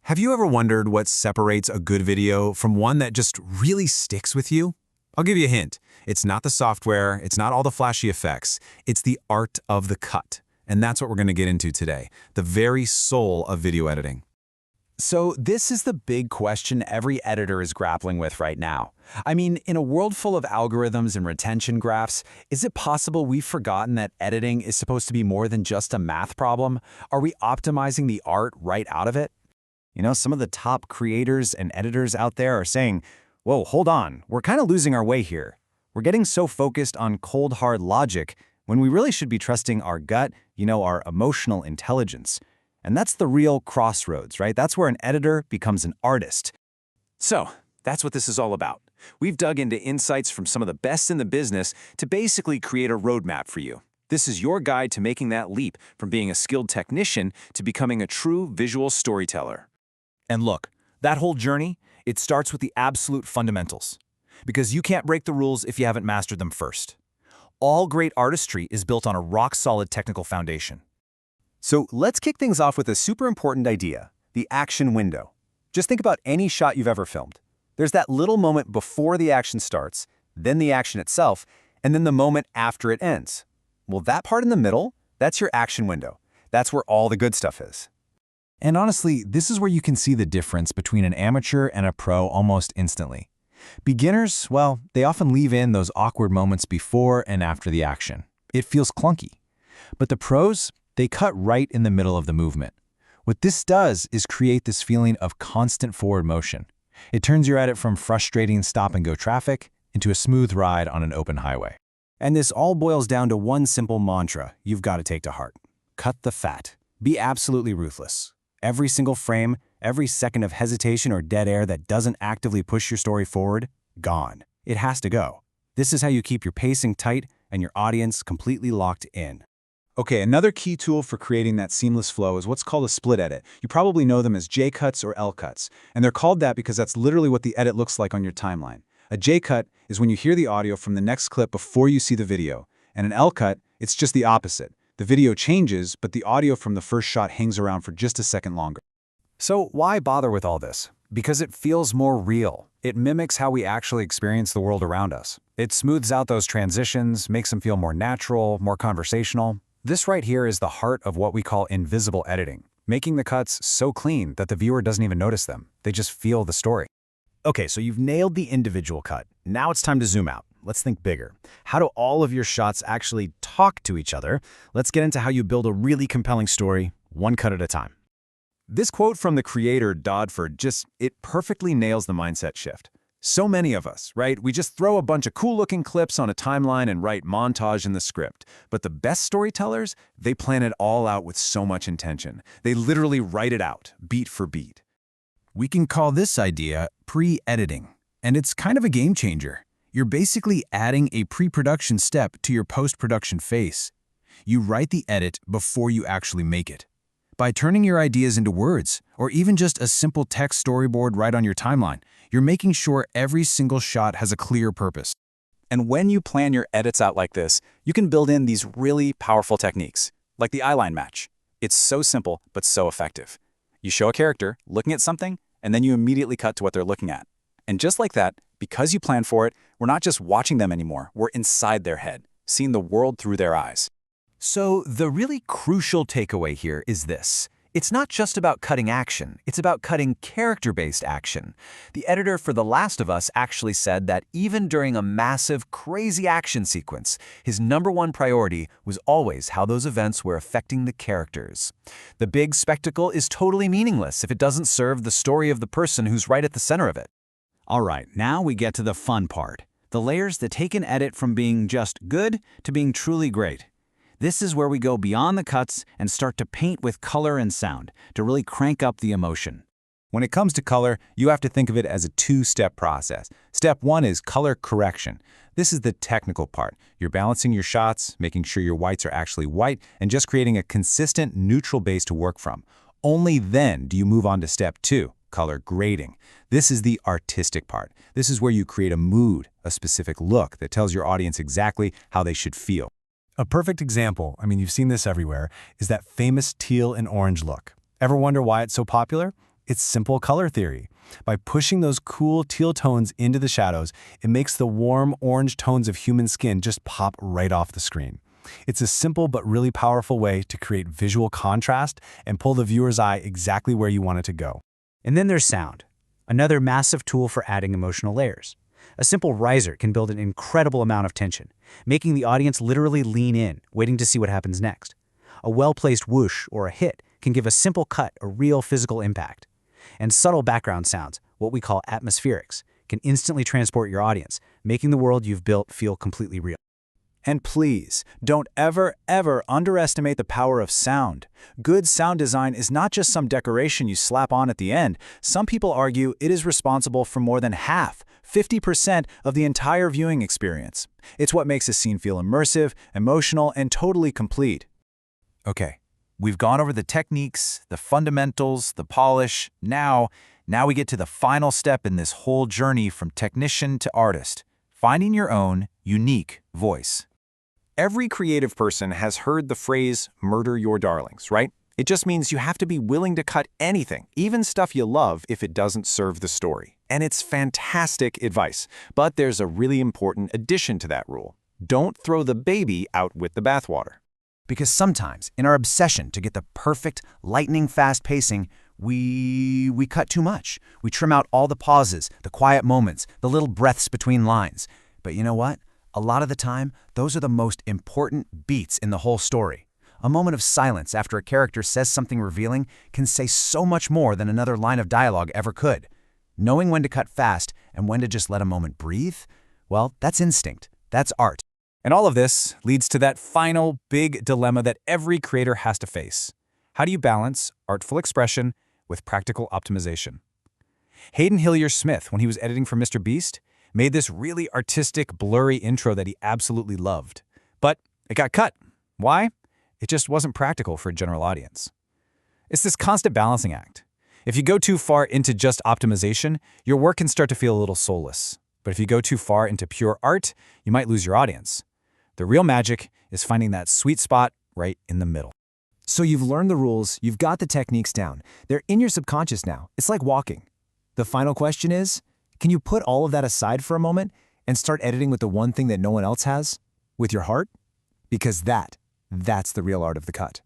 Have you ever wondered what separates a good video from one that just really sticks with you? I'll give you a hint. It's not the software, it's not all the flashy effects, it's the art of the cut. And that's what we're going to get into today, the very soul of video editing. So this is the big question every editor is grappling with right now. I mean, in a world full of algorithms and retention graphs, is it possible we've forgotten that editing is supposed to be more than just a math problem? Are we optimizing the art right out of it? You know, some of the top creators and editors out there are saying, whoa, hold on, we're kind of losing our way here. We're getting so focused on cold, hard logic when we really should be trusting our gut, our emotional intelligence. And that's the real crossroads, right? That's where an editor becomes an artist. So, that's what this is all about. We've dug into insights from some of the best in the business to basically create a roadmap for you. This is your guide to making that leap from being a skilled technician to becoming a true visual storyteller. And look, that whole journey, it starts with the absolute fundamentals. Because you can't break the rules if you haven't mastered them first. All great artistry is built on a rock-solid technical foundation. So let's kick things off with a super important idea, the action window. Just think about any shot you've ever filmed. There's that little moment before the action starts, then the action itself, and then the moment after it ends. Well, that part in the middle, that's your action window. That's where all the good stuff is. And honestly, this is where you can see the difference between an amateur and a pro almost instantly. Beginners, well, they often leave in those awkward moments before and after the action. It feels clunky. But the pros, they cut right in the middle of the movement. What this does is create this feeling of constant forward motion. It turns your edit from frustrating stop-and-go traffic into a smooth ride on an open highway. And this all boils down to one simple mantra you've got to take to heart. Cut the fat. Be absolutely ruthless. Every single frame, every second of hesitation or dead air that doesn't actively push your story forward, gone. It has to go. This is how you keep your pacing tight and your audience completely locked in. Okay, another key tool for creating that seamless flow is what's called a split edit. You probably know them as J-cuts or L-cuts, and they're called that because that's literally what the edit looks like on your timeline. A J-cut is when you hear the audio from the next clip before you see the video, and an L-cut, it's just the opposite. The video changes, but the audio from the first shot hangs around for just a second longer. So why bother with all this? Because it feels more real. It mimics how we actually experience the world around us. It smooths out those transitions, makes them feel more natural, more conversational. This right here is the heart of what we call invisible editing, making the cuts so clean that the viewer doesn't even notice them. They just feel the story. Okay, so you've nailed the individual cut. Now it's time to zoom out. Let's think bigger. How do all of your shots actually talk to each other? Let's get into how you build a really compelling story, one cut at a time. This quote from the creator, Dodford, it perfectly nails the mindset shift. So many of us, right? We just throw a bunch of cool-looking clips on a timeline and write montage in the script. But the best storytellers, they plan it all out with so much intention. They literally write it out, beat for beat. We can call this idea pre-editing, and it's kind of a game changer. You're basically adding a pre-production step to your post-production phase. You write the edit before you actually make it. By turning your ideas into words, or even just a simple text storyboard right on your timeline, you're making sure every single shot has a clear purpose. And when you plan your edits out like this, you can build in these really powerful techniques, like the eyeline match. It's so simple, but so effective. You show a character looking at something, and then you immediately cut to what they're looking at. And just like that, because you plan for it, we're not just watching them anymore, we're inside their head, seeing the world through their eyes. So the really crucial takeaway here is this. It's not just about cutting action, it's about cutting character-based action. The editor for The Last of Us actually said that even during a massive, crazy action sequence, his #1 priority was always how those events were affecting the characters. The big spectacle is totally meaningless if it doesn't serve the story of the person who's right at the center of it. All right, now we get to the fun part. The layers that take an edit from being just good to being truly great. This is where we go beyond the cuts and start to paint with color and sound to really crank up the emotion. When it comes to color, you have to think of it as a two-step process. Step 1 is color correction. This is the technical part. You're balancing your shots, making sure your whites are actually white, and just creating a consistent, neutral base to work from. Only then do you move on to step 2, color grading. This is the artistic part. This is where you create a mood, a specific look that tells your audience exactly how they should feel. A perfect example, you've seen this everywhere, is that famous teal and orange look. Ever wonder why it's so popular? It's simple color theory. By pushing those cool teal tones into the shadows, it makes the warm orange tones of human skin just pop right off the screen. It's a simple but really powerful way to create visual contrast and pull the viewer's eye exactly where you want it to go. And then there's sound, another massive tool for adding emotional layers. A simple riser can build an incredible amount of tension, making the audience literally lean in, waiting to see what happens next. A well-placed whoosh or a hit can give a simple cut a real physical impact. And subtle background sounds, what we call atmospherics, can instantly transport your audience, making the world you've built feel completely real. And please, don't ever underestimate the power of sound. Good sound design is not just some decoration you slap on at the end. Some people argue it is responsible for more than half, 50% of the entire viewing experience. It's what makes a scene feel immersive, emotional, and totally complete. Okay, we've gone over the techniques, the fundamentals, the polish. Now we get to the final step in this whole journey from technician to artist, finding your own unique voice. Every creative person has heard the phrase, murder your darlings, right? It just means you have to be willing to cut anything, even stuff you love, if it doesn't serve the story. And it's fantastic advice. But there's a really important addition to that rule. Don't throw the baby out with the bathwater. Because sometimes, in our obsession to get the perfect, lightning-fast pacing, we cut too much. We trim out all the pauses, the quiet moments, the little breaths between lines. But you know what? A lot of the time, those are the most important beats in the whole story. A moment of silence after a character says something revealing can say so much more than another line of dialogue ever could. Knowing when to cut fast and when to just let a moment breathe, well, that's instinct. That's art. And all of this leads to that final big dilemma that every creator has to face. How do you balance artful expression with practical optimization? Hayden Hillier-Smith, when he was editing for Mr. Beast, made this really artistic, blurry intro that he absolutely loved. But it got cut. Why? It just wasn't practical for a general audience. It's this constant balancing act. If you go too far into just optimization, your work can start to feel a little soulless. But if you go too far into pure art, you might lose your audience. The real magic is finding that sweet spot right in the middle. So you've learned the rules, you've got the techniques down. They're in your subconscious now. It's like walking. The final question is, can you put all of that aside for a moment and start editing with the one thing that no one else has? With your heart? Because that's the real art of the cut.